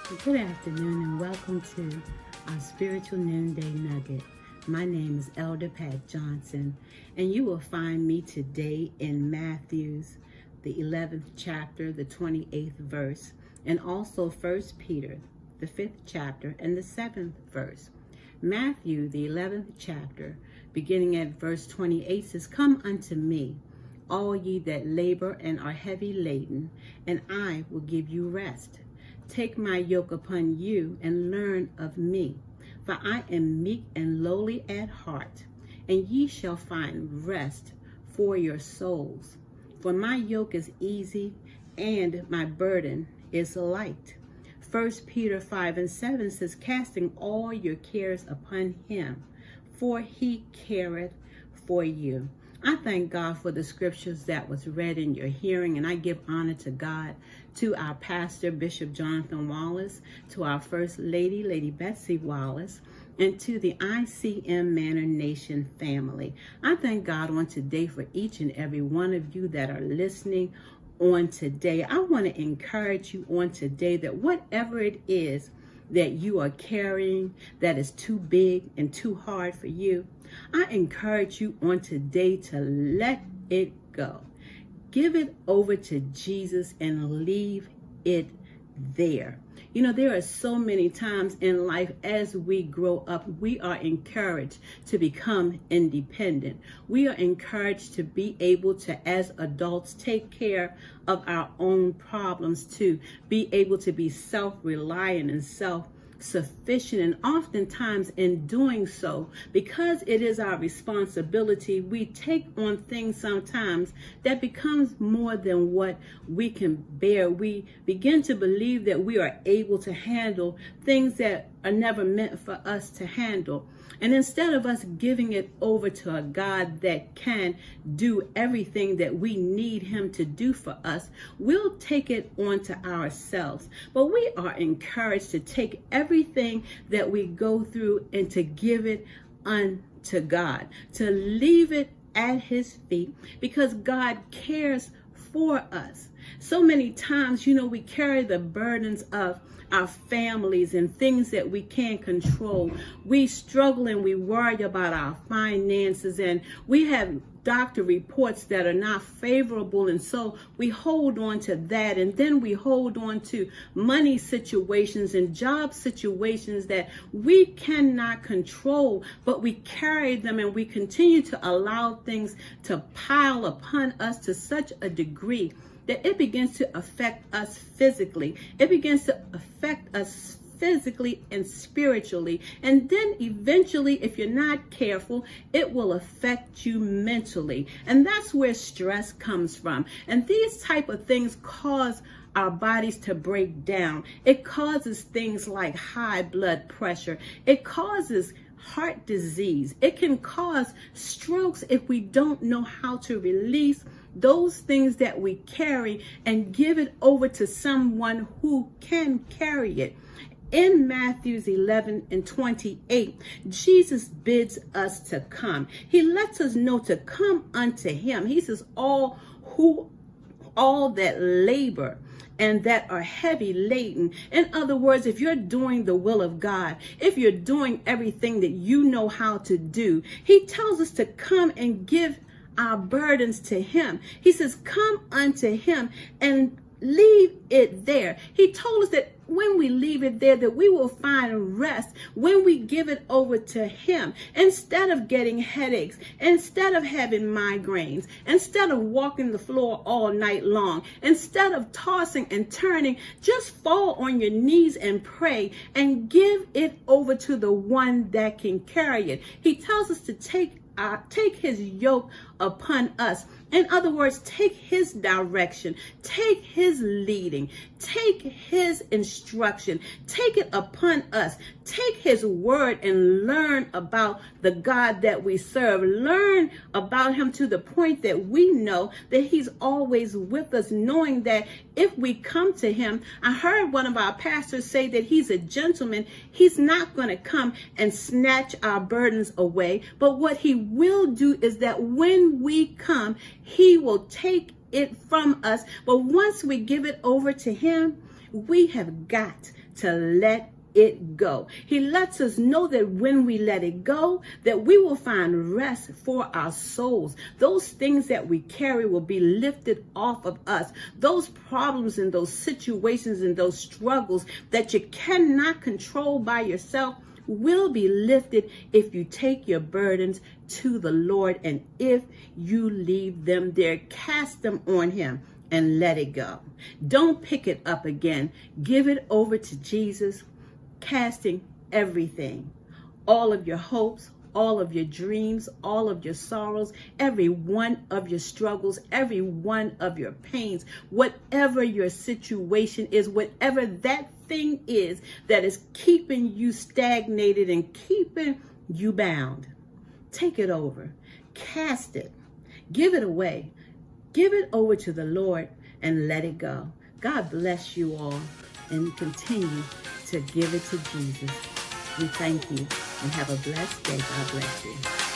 Good afternoon and welcome to our Spiritual Noonday Nugget. My name is Elder Pat Johnson, and you will find me today in Matthew's, the 11th chapter, the 28th verse, and also 1 Peter, the 5th chapter, and the 7th verse. Matthew, the 11th chapter, beginning at verse 28 says, "Come unto me, all ye that labor and are heavy laden, and I will give you rest. Take my yoke upon you and learn of me, for I am meek and lowly at heart, and ye shall find rest for your souls. For my yoke is easy and my burden is light." 1 Peter 5:7 says, "Casting all your cares upon him, for he careth for you." I thank God for the scriptures that was read in your hearing, and I give honor to God, to our pastor, Bishop Jonathan Wallace, to our First Lady, Lady Betsy Wallace, and to the ICM Manor Nation family. I thank God on today for each and every one of you that are listening on today. I want to encourage you on today that whatever it is that you are carrying that is too big and too hard for you, I encourage you on today to let it go. Give it over to Jesus and leave it there. You know, there are so many times in life as we grow up, we are encouraged to become independent. We are encouraged to be able to, as adults, take care of our own problems, to be able to be self-reliant and self-sufficient. And oftentimes in doing so, because it is our responsibility, we take on things sometimes that becomes more than what we can bear. We begin to believe that we are able to handle things that are never meant for us to handle. And instead of us giving it over to a God that can do everything that we need him to do for us, we'll take it onto ourselves. But we are encouraged to take everything that we go through and to give it unto God, to leave it at his feet, because God cares for us. So many times, you know, we carry the burdens of our families and things that we can't control. We struggle and we worry about our finances, and we have doctor reports that are not favorable, and so we hold on to that, and then we hold on to money situations and job situations that we cannot control, but we carry them and we continue to allow things to pile upon us to such a degree that it begins to affect us physically. It begins to affect us physically and spiritually. And then eventually, if you're not careful, it will affect you mentally. And that's where stress comes from. And these type of things cause our bodies to break down. It causes things like high blood pressure. It causes heart disease. It can cause strokes if we don't know how to release those things that we carry and give it over to someone who can carry it. In Matthew 11:28, Jesus bids us to come. He lets us know to come unto him. He says, all that labor and that are heavy laden. In other words, if you're doing the will of God, if you're doing everything that you know how to do, he tells us to come and give our burdens to him. He says, come unto him and leave it there. He told us that when we leave it there, that we will find rest when we give it over to him. Instead of getting headaches, instead of having migraines, instead of walking the floor all night long, instead of tossing and turning, just fall on your knees and pray and give it over to the one that can carry it. He tells us to take his yoke upon us. In other words, take his direction, take his leading, take his instruction, take it upon us, take his word and learn about the God that we serve. Learn about him to the point that we know that he's always with us, knowing that if we come to him, I heard one of our pastors say that he's a gentleman. He's not going to come and snatch our burdens away, but what he will do is that when we come, he will take it from us. But once we give it over to him, we have got to let it go. He lets us know that when we let it go, that we will find rest for our souls. Those things that we carry will be lifted off of us. Those problems and those situations and those struggles that you cannot control by yourself will be lifted if you take your burdens to the Lord, and if you leave them there, cast them on him and let it go. Don't pick it up again. Give it over to Jesus, casting everything, all of your hopes, all of your dreams, all of your sorrows, every one of your struggles, every one of your pains, whatever your situation is, whatever that thing is that is keeping you stagnated and keeping you bound. Take it over, cast it, give it away, give it over to the Lord and let it go. God bless you all, and continue to give it to Jesus. We thank you and have a blessed day. God bless you.